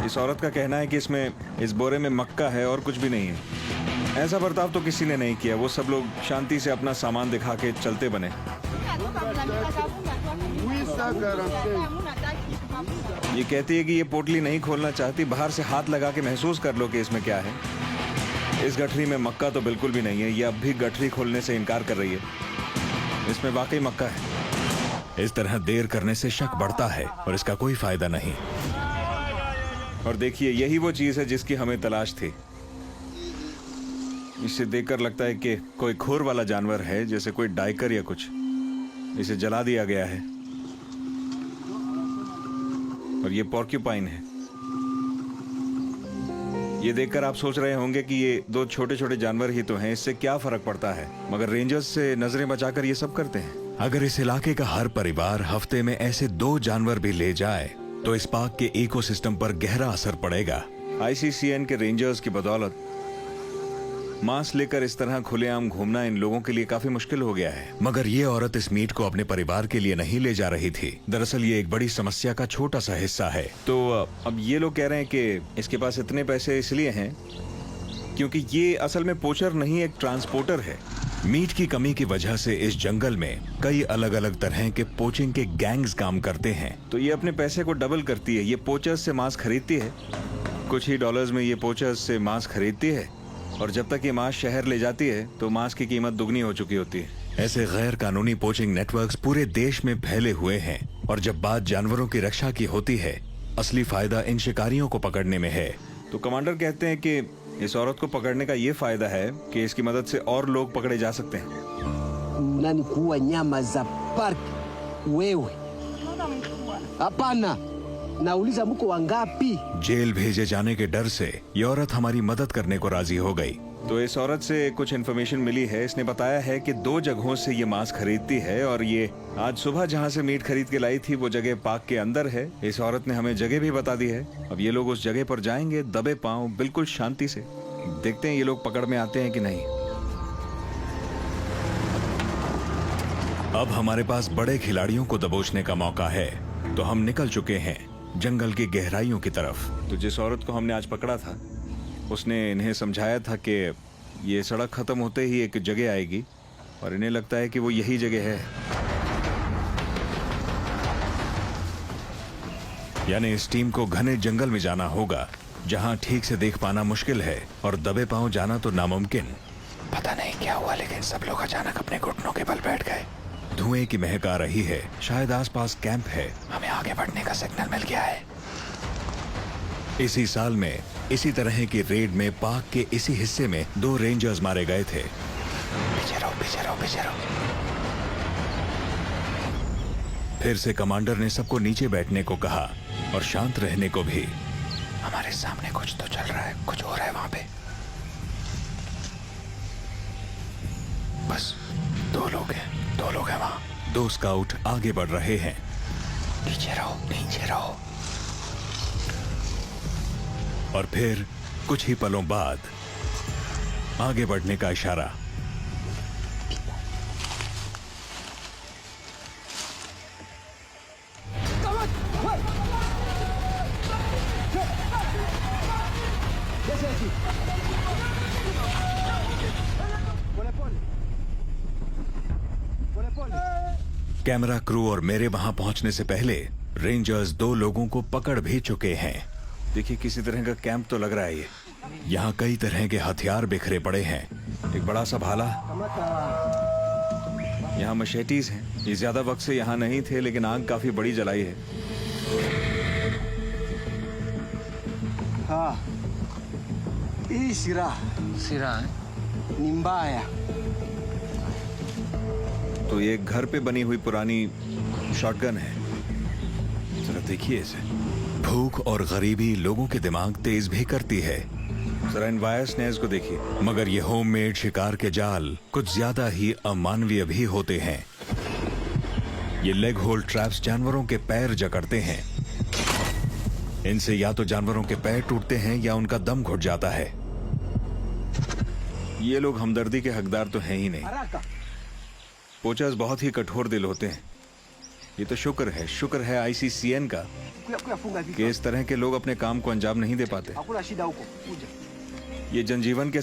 इस औरत का कहना है कि इसमें इस बोरे में मक्का है और कुछ भी नहीं है। ऐसा बर्ताव तो किसी ने नहीं किया। वो सब लोग शांति से अपना सामान दिखा के चलते बने। ये कहती है कि ये पोटली नहीं खोलना चाहती, बाहर से हाथ लगा के महसूस कर लो कि इसमें क्या है। इस गठरी में मक्का तो बिल्कुल भी नहीं है। ये अब भी गठरी खोलने से इनकार कर रही है। इसमें वाकई मक्का है। इस तरह देर करने से शक बढ़ता है और इसका कोई फायदा नहीं। और देखिए, यही वो चीज है जिसकी हमें तलाश थी। इसे देखकर लगता है कि कोई खोर वाला जानवर है, जैसे कोई डाइकर या कुछ। इसे जला दिया गया है। और ये पोर्क्यूपाइन है। ये देखकर आप सोच रहे होंगे कि ये दो छोटे छोटे जानवर ही तो हैं, इससे क्या फर्क पड़ता है। मगर रेंजर्स से नजरें बचाकर ये सब करते हैं। अगर इस इलाके का हर परिवार हफ्ते में ऐसे 2 जानवर भी ले जाए तो इस पार्क के इकोसिस्टम पर गहरा असर पड़ेगा। ICCN के रेंजर्स की बदौलत मांस लेकर इस तरह खुलेआम घूमना इन लोगों के लिए काफी मुश्किल हो गया है। मगर ये औरत इस मीट को अपने परिवार के लिए नहीं ले जा रही थी। दरअसल ये एक बड़ी समस्या का छोटा सा हिस्सा है। तो अब ये लोग कह रहे हैं कि इसके पास इतने पैसे इसलिए हैं क्योंकि ये असल में पोचर नहीं, एक ट्रांसपोर्टर है। मीट की कमी की वजह से इस जंगल में कई अलग अलग तरह के पोचिंग के गैंग्स काम करते हैं। तो ये अपने पैसे को डबल करती है। ये पोचर्स से मांस खरीदती है, कुछ ही डॉलर्स में ये पोचर्स से मांस खरीदती है, और जब तक ये मांस शहर ले जाती है तो मांस की कीमत दुगनी हो चुकी होती है। ऐसे गैर कानूनी पोचिंग नेटवर्क्स पूरे देश में फैले हुए हैं। और जब बात जानवरों की रक्षा की होती है, असली फायदा इन शिकारियों को पकड़ने में है। तो कमांडर कहते हैं कि इस औरत को पकड़ने का ये फायदा है कि इसकी मदद से और लोग पकड़े जा सकते हैं। Nani kuua nyama za park? Wewe? Hapana. Nauliza mko wangapi? Jail भेजे जाने के डर से ये औरत हमारी मदद करने को राजी हो गई। तो इस औरत से कुछ इन्फॉर्मेशन मिली है। इसने बताया है कि 2 जगहों से ये मांस खरीदती है, और ये आज सुबह जहां से मीट खरीद के लाई थी वो जगह पार्क के अंदर है। इस औरत ने हमें जगह भी बता दी है। अब ये लोग उस जगह पर जाएंगे दबे पांव, बिल्कुल शांति से। देखते हैं ये लोग पकड़ में आते हैं कि नहीं। अब हमारे पास बड़े खिलाड़ियों को दबोचने का मौका है, तो हम निकल चुके हैं जंगल की गहराइयों की तरफ। तो जिस औरत को हमने आज पकड़ा था, उसने इन्हें समझाया था कि ये सड़क खत्म होते ही एक जगह आएगी, और इन्हें लगता है कि वो यही जगह है। यानी इस टीम को घने जंगल में जाना होगा, जहां ठीक से देख पाना मुश्किल है और दबे पांव जाना तो नामुमकिन। पता नहीं क्या हुआ, लेकिन सब लोग अचानक अपने घुटनों के बल बैठ गए। धुएं की महक आ रही है। शायद आसपास कैंप है। हमें आगे बढ़ने का सिग्नल मिल गया है। इसी साल में इसी तरह की रेड में पार्क के इसी हिस्से में 2 रेंजर्स मारे गए थे। पीछे रहो, पीछे रहो, पीछे रहो। फिर से कमांडर ने सबको नीचे बैठने को कहा और शांत रहने को भी। हमारे सामने कुछ तो चल रहा है, कुछ हो रहा है वहां पे। बस 2 लोग हैं वहां। 2 स्काउट आगे बढ़ रहे हैं। नीचे रहो, नीचे रहो। और फिर कुछ ही पलों बाद आगे बढ़ने का इशारा। कैमरा क्रू और मेरे वहां पहुंचने से पहले रेंजर्स 2 लोगों को पकड़ भी चुके हैं। देखिए, किसी तरह का कैंप तो लग रहा है ये। यहाँ कई तरह के हथियार बिखरे पड़े हैं। एक बड़ा सा भाला, यहाँ मशेटीज हैं। ये ज्यादा वक्त से यहाँ नहीं थे, लेकिन आग काफी बड़ी जलाई है। हाँ, hii silaha ni mbaya. तो ये एक घर पे बनी हुई पुरानी शॉटगन है। जरा देखिए इसे। भूख और गरीबी लोगों के दिमाग तेज भी करती है। जरा इन वायर स्नेयर्स को देखिए। मगर ये होममेड शिकार के जाल कुछ ज्यादा ही अमानवीय भी होते हैं। ये लेग होल्ड ट्रैप्स जानवरों के पैर जकड़ते हैं। इनसे या तो जानवरों के पैर टूटते हैं या उनका दम घुट जाता है। ये लोग हमदर्दी के हकदार तो हैं ही नहीं। पोचर्स बहुत ही कठोर दिल होते हैं। ये तो शुक्र है ICCN का Kuyafunga vitu. कि इस तरह के लोग अपने काम को अंजाम नहीं दे पाते। Hakuna shida huko. Kuja. ये जनजीवन के